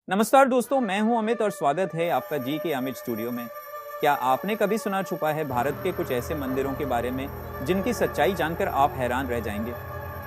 नमस्कार दोस्तों, मैं हूं अमित और स्वागत है आपका जी के अमित स्टूडियो में। क्या आपने कभी सुना छुपा है भारत के कुछ ऐसे मंदिरों के बारे में जिनकी सच्चाई जानकर आप हैरान रह जाएंगे।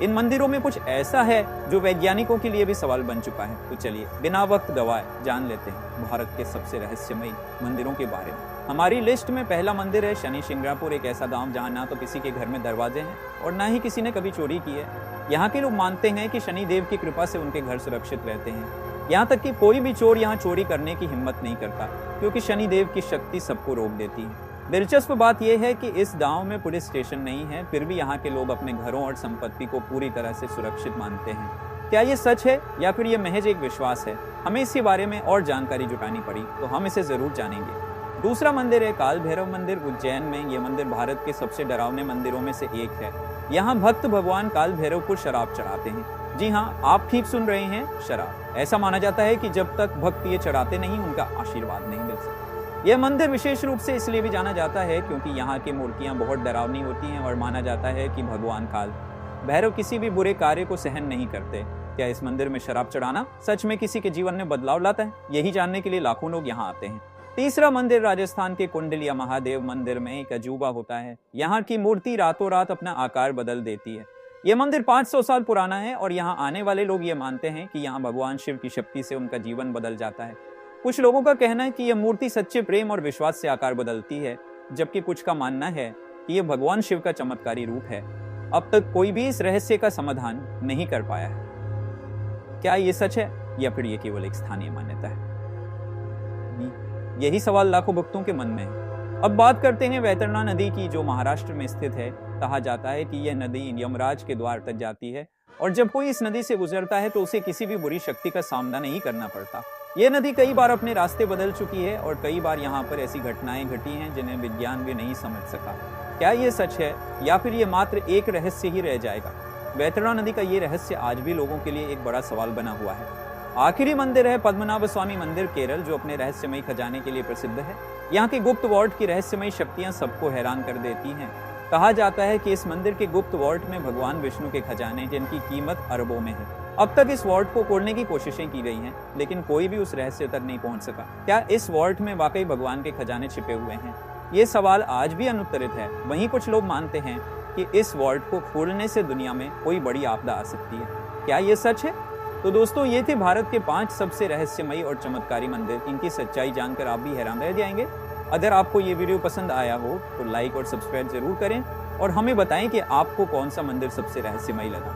इन मंदिरों में कुछ ऐसा है जो वैज्ञानिकों के लिए भी सवाल बन चुका है। तो चलिए बिना वक्त गवाए जान लेते हैं भारत के सबसे रहस्यमयी मंदिरों के बारे में। हमारी लिस्ट में पहला मंदिर है शनि शिंगणापुर, एक ऐसा गांव जहां ना तो किसी के घर में दरवाजे हैं और ना ही किसी ने कभी चोरी की है। यहाँ के लोग मानते हैं कि शनि देव की कृपा से उनके घर सुरक्षित रहते हैं। यहाँ तक कि कोई भी चोर यहाँ चोरी करने की हिम्मत नहीं करता, क्योंकि शनि देव की शक्ति सबको रोक देती है। दिलचस्प बात यह है कि इस गांव में पुलिस स्टेशन नहीं है, फिर भी यहाँ के लोग अपने घरों और संपत्ति को पूरी तरह से सुरक्षित मानते हैं। क्या ये सच है या फिर ये महज एक विश्वास है? हमें इसके बारे में और जानकारी जुटानी पड़ी, तो हम इसे जरूर जानेंगे। दूसरा मंदिर है काल भैरव मंदिर उज्जैन में। ये मंदिर भारत के सबसे डरावने मंदिरों में से एक है। यहाँ भक्त भगवान काल भैरव को शराब चढ़ाते हैं। जी हाँ, आप ठीक सुन रहे हैं, शराब। ऐसा माना जाता है कि जब तक भक्त ये चढ़ाते नहीं, उनका आशीर्वाद नहीं मिल सकता। यह मंदिर विशेष रूप से इसलिए भी जाना जाता है क्योंकि यहाँ की मूर्तियां बहुत डरावनी होती हैं और माना जाता है कि भगवान काल भैरव किसी भी बुरे कार्य को सहन नहीं करते। क्या इस मंदिर में शराब चढ़ाना सच में किसी के जीवन में बदलाव लाता है? यही जानने के लिए लाखों लोग यहाँ आते हैं। तीसरा मंदिर राजस्थान के कुंडलिया महादेव मंदिर में एक अजूबा होता है। यहाँ की मूर्ति रातों रात अपना आकार बदल देती है। यह मंदिर 500 साल पुराना है और यहाँ आने वाले लोग ये मानते हैं कि यहाँ भगवान शिव की शक्ति से उनका जीवन बदल जाता है। कुछ लोगों का कहना है कि यह मूर्ति सच्चे प्रेम और विश्वास से आकार बदलती है, जबकि कुछ का मानना है कि यह भगवान शिव का चमत्कारी रूप है। अब तक कोई भी इस रहस्य का समाधान नहीं कर पाया है। क्या ये सच है या फिर ये केवल एक स्थानीय मान्यता है? यही सवाल लाखों भक्तों के मन में है। अब बात करते हैं वैतरणा नदी की, जो महाराष्ट्र में स्थित है। कहा जाता है कि यह नदी यमराज के द्वार तक जाती है और जब कोई इस नदी से गुजरता है तो उसे किसी भी बुरी शक्ति का सामना नहीं करना पड़ता। यह नदी कई बार अपने रास्ते बदल चुकी है और कई बार यहाँ पर ऐसी घटनाएं घटी हैं जिन्हें विज्ञान भी नहीं समझ सका। क्या ये सच है या फिर ये मात्र एक रहस्य ही रह जाएगा? वैतरणा नदी का ये रहस्य आज भी लोगों के लिए एक बड़ा सवाल बना हुआ है। आखिरी मंदिर है पद्मनाभ स्वामी मंदिर केरल, जो अपने रहस्यमयी खजाने के लिए प्रसिद्ध है। यहाँ के गुप्त वार्ड की रहस्यमयी शक्तियां सबको हैरान कर देती हैं। कहा जाता है कि इस मंदिर के गुप्त वार्ड में भगवान विष्णु के खजाने, जिनकी कीमत अरबों में है। अब तक इस वार्ड को खोलने की कोशिशें की गई हैं, लेकिन कोई भी उस रहस्य तक नहीं पहुंच सका। क्या इस वार्ड में वाकई भगवान के खजाने छिपे हुए हैं? ये सवाल आज भी अनुत्तरित है। वहीं कुछ लोग मानते हैं कि इस वार्ड को खोलने से दुनिया में कोई बड़ी आपदा आ सकती है। क्या ये सच है? तो दोस्तों, ये थे भारत के 5 सबसे रहस्यमयी और चमत्कारी मंदिर। इनकी सच्चाई जानकर आप भी हैरान रह जाएंगे। अगर आपको ये वीडियो पसंद आया हो तो लाइक और सब्सक्राइब जरूर करें और हमें बताएं कि आपको कौन सा मंदिर सबसे रहस्यमयी लगा।